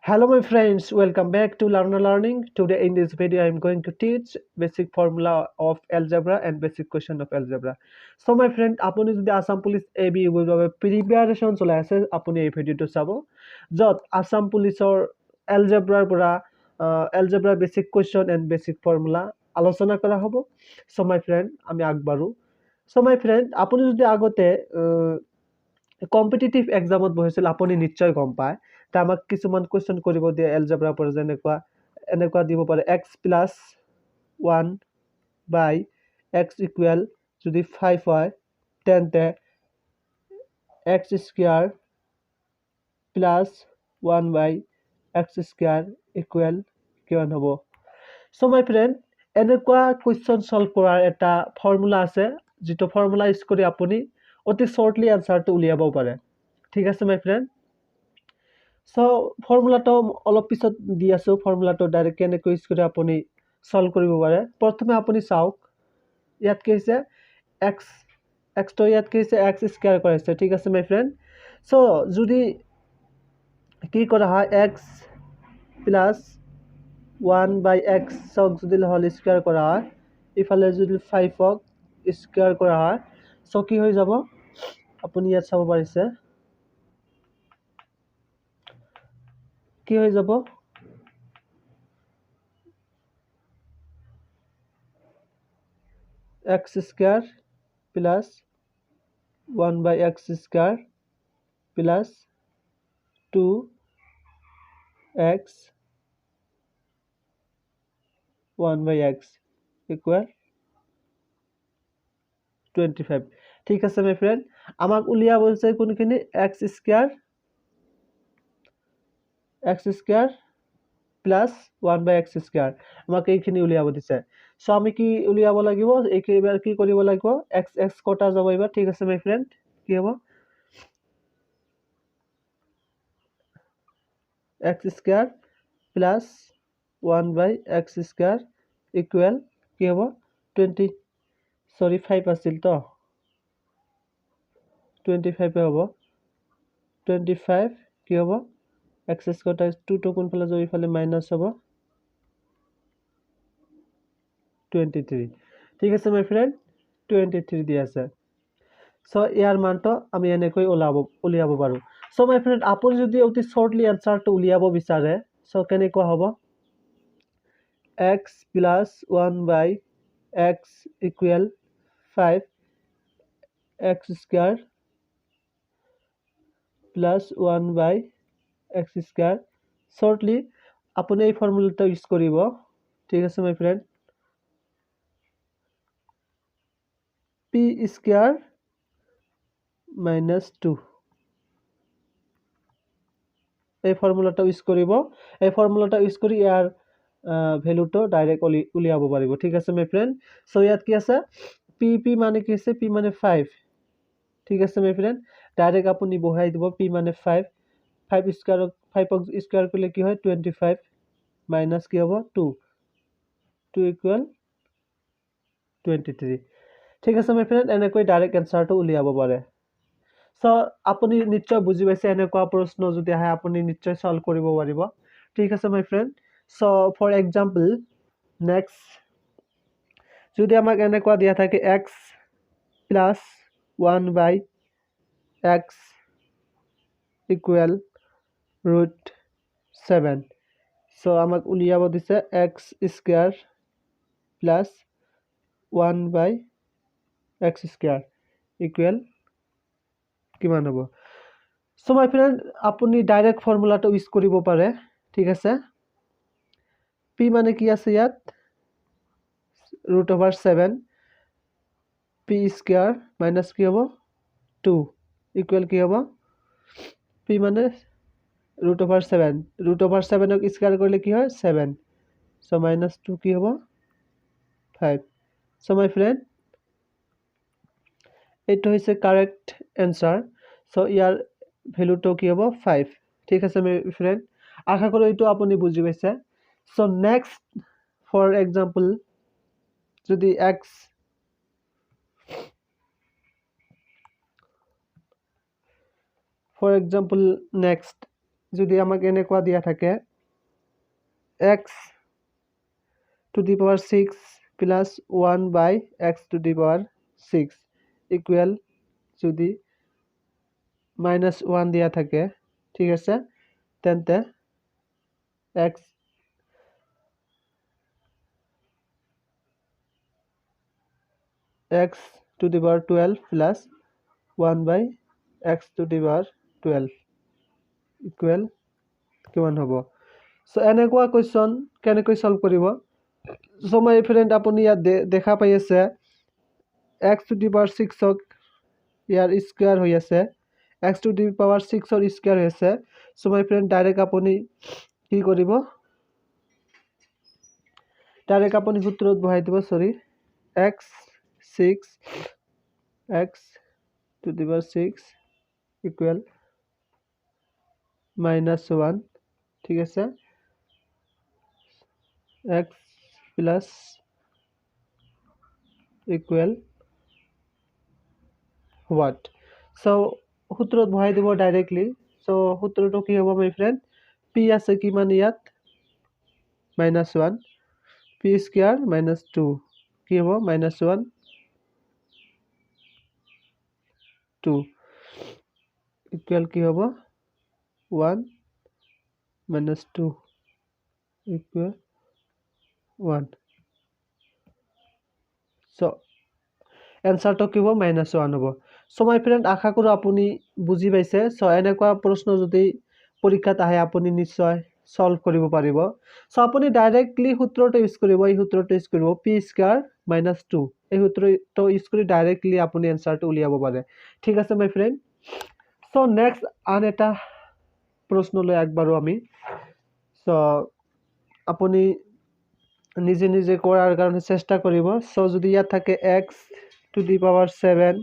Hello my friends, welcome back to Learner Learning. Today in this video I am going to teach basic formula of algebra and basic question of algebra. So my friend, apuni jodi Assam Police AB UB babe preparation cholai ase apuni ei video to sabo jot Assam Police or algebra pura algebra basic question and basic formula alochona kora hobo. So my friend, ami agbaru. So my friend, apuni jodi agote competitive এক্সামত বহিছিল আপুনি নিশ্চয় গম পায় তা আমাক কিছুমান question কৰিব দিয়ে এলজেব্ৰা পৰা যেনেকুৱা এনেকুৱা দিব পাৰে x + 1 / x ইকুৱেল যদি 5 হয় তেন্তে x² + 1 / x² ইকুৱেল কিমান হ'ব সো মাই ফ্ৰেন্ড এনেকুৱা কোৱেশ্চন সলভ কৰাৰ এটা ফৰ্মুলা আছে যেটো ফৰ্মুলা ইউজ কৰি আপুনি অতি শৰ্টলি আনসাৰটো উলিয়াব পাৰে ঠিক আছে মাই ফ্ৰেন্ড সো ফৰ্মুলাটো অলপ পিছত দি আছো ফৰ্মুলাটো ডাইৰেক্ট কেনেকৈ ইউজ কৰি আপুনি সলভ কৰিব পাৰে প্ৰথমে আপুনি চাওক ইয়াত কি হৈছে x তো ইয়াত কি হৈছে x² কৰাইছে ঠিক আছে মাই ফ্ৰেন্ড সো যদি কি কৰা হয় x + 1 / x সক যদি হোল স্কয়াৰ কৰা হয় ইফালে যদি 5 ক স্কয়াৰ কৰা হয় সো কি হৈ যাব আপুনি ইয়াত চাব পাৰিছে কি হৈ যাব x² + 1 / x² + 2x 1 / x equal 25 ঠিক আছে মাই ফ্রেন্ড আমাক উলিয়া বলছে কোনখিনি x² plus 1 / x² আমাকে এইখিনি উলিয়াব দিছে সো আমি কি উলিয়াব লাগিব এইবাৰ কি কৰিব লাগিব x কটা যাব এবাৰ ঠিক আছে মাই ফ্রেন্ড কি হ'ব x² plus 1 / x² equal কি হ'ব 5 আছিল তো 25 হ'ব 25 কি হ'ব x² 2 to কোনফালে যাব ইফালে মাইনাস হ'ব 23 ঠিক আছে মাই ফ্রেন্ড 23 দি আছে সো ইয়াৰ মানটো আমি এনেকৈ উলিয়াব পাৰো সো মাই ফ্ৰেন্ড আপুনি যদি অতি শৰ্টলি আনসাৰটো উলিয়াব বিচাৰে সো কেনেকুৱা হ'ব x plus 1 / x equal 5 x² plus 1 / x² shortly আপুনি এই ফৰ্মুলাটো ইউজ কৰিব ঠিক আছে মাই ফ্ৰেন্ড p² - 2 এই ফৰ্মুলাটো ইউজ কৰিব এই ফৰ্মুলাটো ইউজ কৰি ইয়াৰ ভ্যালুটো ডাইৰেক্ট উলিয়াব পাৰিব ঠিক আছে মাই ফ্রেন্ড সো ইয়াত কি আছে p মানে কি আছে p মানে 5 ঠিক আছে মাই ফ্রেন্ড ডাইরেক্ট আপুনি বহাই দিব p মানে 5 5 স্কয়ার কৰিলে কি হয় 25 মাইনাস কি হ'ব 2 ইকুৱেল 23 ঠিক আছে মাই ফ্ৰেন্ড এনেকৈ ডাইৰেক্ট আনসাৰটো উলিয়াব পাৰে সো আপুনি নিশ্চয় বুজি পাইছে এনেকুৱা প্ৰশ্ন যদি আহে আপুনি নিশ্চয় সলভ কৰিব পাৰিব ঠিক আছে my friend so for example next যদি আমাক এনেকুৱা দিয়া থাকে x plus 1 / x equal √7 so আমাক উলিয়াব দিছে x² plus 1 / x² equal কিমান হ'ব so my friend আপুনি ডাইৰেক্ট ফৰ্মুলাটো ইউজ কৰিব পাৰে ঠিক আছে p মানে কি আছে ইয়াত √7 p² minus কি হ'ব 2 equal কি হ'ব p মানে √7 √7 ক স্কয়াৰ কৰিলে কি হয় 7 so -2 কি হ'ব 5 so my friend এইটো হৈছে কারেক্ট आंसर so ইয়াৰ ভ্যালুটো কি হ'ব 5 ঠিক আছে my friend আশা কৰো এইটো আপুনি বুজি পাইছে so next for example যদি x for example next যদি আমাক এনেকুৱা দিয়া থাকে x to the power 6 plus 1 by x to the power 6 equal যদি -1 দিয়া থাকে ঠিক আছে তেন্তে x to the power 12 plus 1 by x to the power 12 equal কিমান হ'ব সো এনেকুৱা কোৱেশ্চন কেনেকৈ সলভ কৰিব সো মাই ফ্ৰেন্ড আপুনি ইয়াত দেখা পাই আছে x to the power 6 ক ইয়াৰ স্কয়াৰ হৈ আছে x to the power 6 ৰ স্কয়াৰ হৈ আছে সো মাই ফ্ৰেন্ড ডাইৰেক্ট আপুনি কি কৰিব ডাইৰেক্ট আপুনি সূত্ৰত বহাই দিব সৰি x 6 x to the power 6 equal -1 ঠিক আছে x plus equal what so সূত্ৰত বহাই দিব ডাইৰেক্টলি so সূত্ৰটো কি হ'ব মাই ফ্ৰেন্ড p আছে কিমান ইয়াত -1 p square -2 কি হ'ব -1 2 equal কি হ'ব 1 -2 equal 1 so answer to কি হ'ব -1 হ'ব so my friend আশা কৰো আপুনি বুজি পাইছে so এনেকুৱা প্ৰশ্ন যদি পৰীক্ষাত আহে আপুনি নিশ্চয় সলভ কৰিব পাৰিব so আপুনি ডাইৰেক্টলি সূত্ৰটো ইউজ কৰিব এই সূত্ৰটো ইউজ কৰিব p square -2 এই সূত্ৰটো ইউজ কৰি ডাইৰেক্টলি আপুনি আনসাৰটো উলিয়াব পাৰে ঠিক আছে my friend so next আন এটা প্ৰশ্ন লৈ আগবাঢ়ো আমি so আপুনি নিজে নিজে কৰাৰ কাৰণে চেষ্টা কৰিব সো যদি ইয়াত থাকে x to the power 7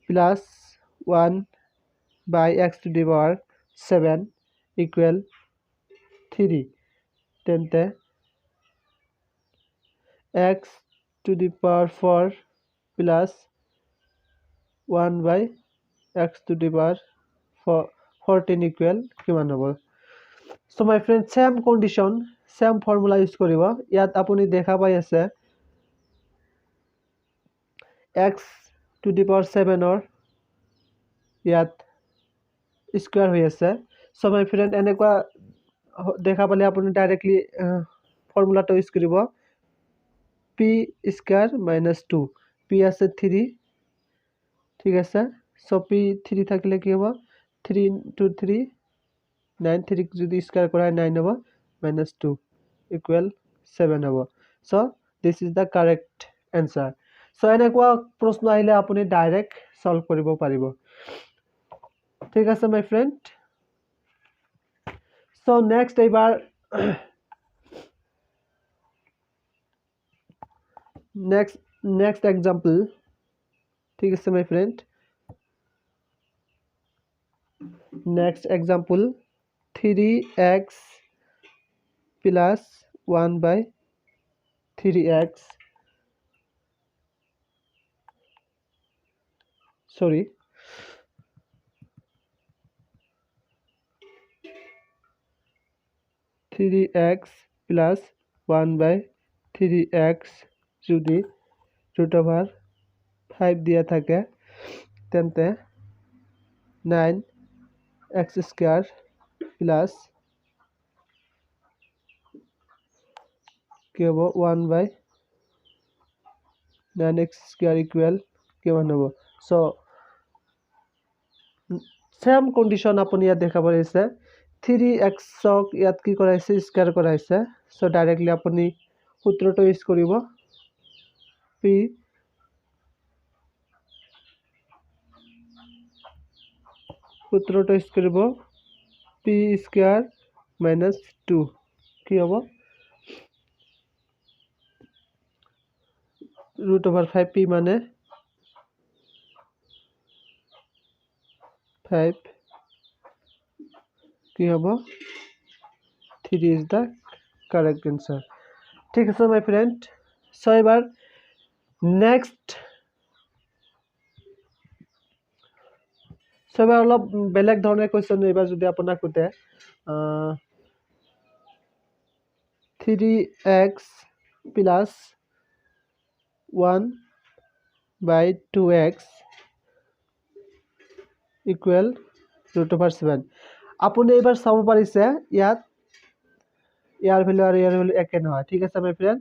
plus 1 by x to the power 7 equal 3 তেন্তে x to the power 4 plus 1 by x to the power 14 equal কিমান হ'ব so my friend same condition same formula use কৰিব ইয়াত আপুনি দেখা পাই আছে x to the power 7 or ইয়াত স্কয়াৰ হৈ আছে so my friend এনেকুৱা দেখা পালে আপুনি ডাইৰেক্টলি ফৰ্মুলাটো ইউজ কৰিব p square -2 p আছে 3 ঠিক আছে so p 3 থাকিলে কি হ'ব 3 into 3 9 3 যদি স্কয়াৰ কৰা 9 হ'ব -2 equal 7 হ'ব so this is the correct answer so এনেকুৱা প্ৰশ্ন আহিলে আপুনি ডাইৰেক্ট সলভ কৰিব পাৰিব ঠিক আছে my friend so next এবাৰ next example ঠিক আছে my friend next example 3x plus 1 by 3x sorry 3x plus 1 by 3x যদি √5 দিয়া থাকে তেন্তে 9x square plus কি হ'ব 1 by 9x square equal কিমান হ'ব so same condition আপুনি ইয়াত দেখা পাইছে 3x ক ইয়াত কি কৰাইছে স্কয়াৰ কৰাইছে so ডাইৰেক্টলি আপুনি সূত্ৰটো ইউজ কৰিব p সূত্ৰটো ইউজ কৰিব p square -2 কি হ'ব √5 p মানে 5 কি হ'ব 3 is the correct answer ঠিক আছে my friend so এবাৰ next সো এবাৰ অলপ বেলেগ ধৰণৰ কোৱেশ্চন এবাৰ যদি আপোনাক সোধে 3x plus 1 by 2x equal root over 7 আপুনি এবাৰ চাব পাৰিছে ইয়াত ইয়াৰ ভ্যালু আৰু ইয়াৰ ভ্যালু একে নহয় ঠিক আছে মাই ফ্রেন্ড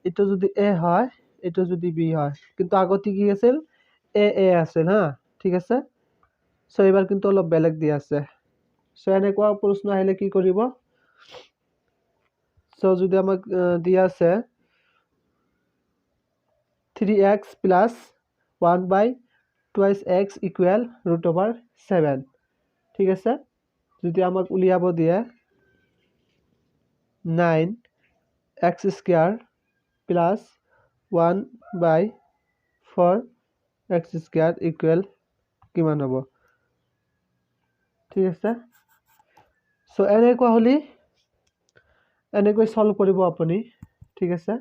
এটো যদি a হয় এটো যদি b হয় কিন্তু আগতে কি আছিল a আছিল হা ঠিক আছে সো এবাৰ কিন্তু অলপ বেলেগ দি আছে সো এনেকুৱা প্ৰশ্ন আহিলে কি কৰিব সো যদি আমাক দিয়া আছে 3x plus 1 by twice x equal root over 7 ঠিক আছে যদি আমাক উলিয়াব দিয়ে 9x square plus 1 by 4x square equal কিমান হ'ব ঠিক আছে সো এনেকুৱা হলি এনেকৈ সলভ কৰিব আপুনি ঠিক আছে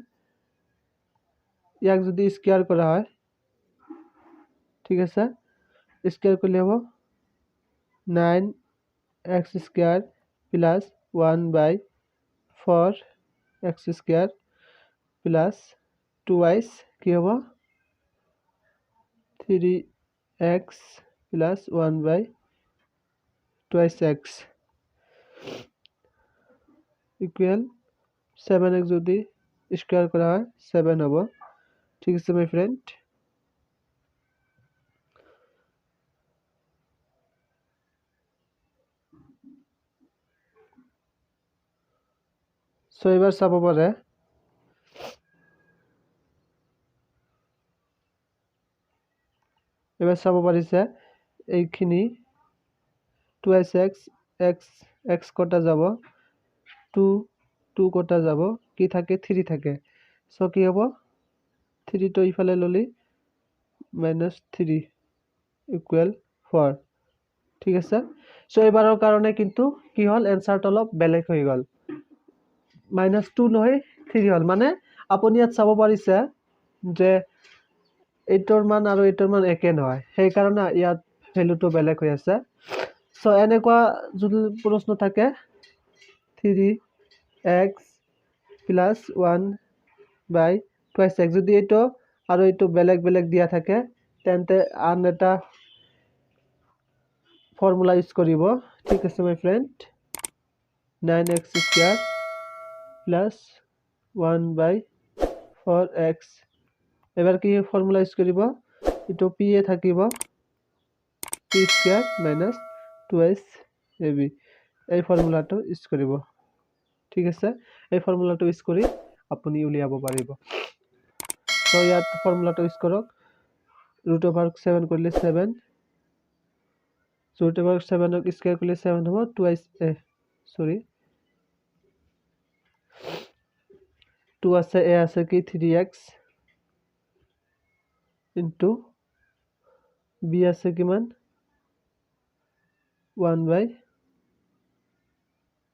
ইয়াক যদি স্কয়ার করা হয় ঠিক আছে স্কয়ার করলে হবে 9x square plus 1 by 4x square plus 2y কি হবে 3x plus 1 by twice x equal 7x যদি স্কয়ার করা হয় 7 হবে ঠিক আছে মাই ফ্রেন্ড সো এবার চাব পারে এবার চাব পাৰিছে এইখিনি 2x x কটা যাব 2 কটা যাব কি থাকে 3 থাকে সো কি হ'ব 3 তো ইফালে ললি -3 ইকুয়াল 4 ঠিক আছে সো এবাৰৰ কাৰণে কিন্তু কি হল এনসারটো অলপ বেলেগ হৈ গল -2 নহয় 3 হল মানে আপুনি ইয়াত চাব পাৰিছে যে এইটোৰ মান আৰু এইটোৰ মান একে নহয় সেই কাৰণে ইয়াত ভ্যালুটো বেলেগ হৈ আছে সো এনেকুৱা যদি প্ৰশ্ন থাকে 3x plus 1 by twice x যদি এইটো আৰু এইটো বেলেগ বেলেগ দিয়া থাকে তেন্তে আন এটা ফৰ্মুলা ইউজ কৰিব ঠিক আছে my friend 9x square plus 1 by 4x এবাৰ কি ফৰ্মুলা ইউজ কৰিব এটো p এ থাকিব p square minus 2ab এই ফৰ্মুলাটো ইউজ কৰিব ঠিক আছে এই ফৰ্মুলাটো ইউজ কৰি আপুনি উলিয়াব পাৰিব তো ইয়াত ফৰ্মুলাটো ইউজ কৰক root over 7 কৰিলে 7 root over 7 ক স্কয়াৰ কৰিলে 7 হ'ব twice সরি 2 আছে a আছে কি 3x into b আছে কিমান 1 by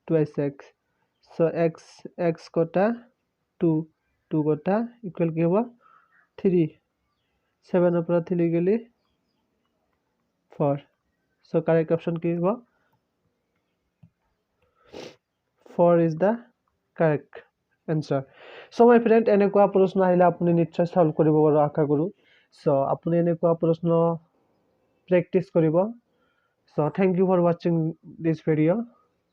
twice x so x কটা 2 কটা ইকুয়াল কি হবে 3 7 এর পৰা 3 গেলে 4 so correct option কি হবে 4 is the correct answer so my friend এনেকুৱা প্ৰশ্ন আহিলে আপুনি নিশ্চয় সলভ কৰিব আৰু আশা কৰো so আপুনি এনেকুৱা প্ৰশ্ন প্ৰেক্টিস কৰিব so thank you for watching this video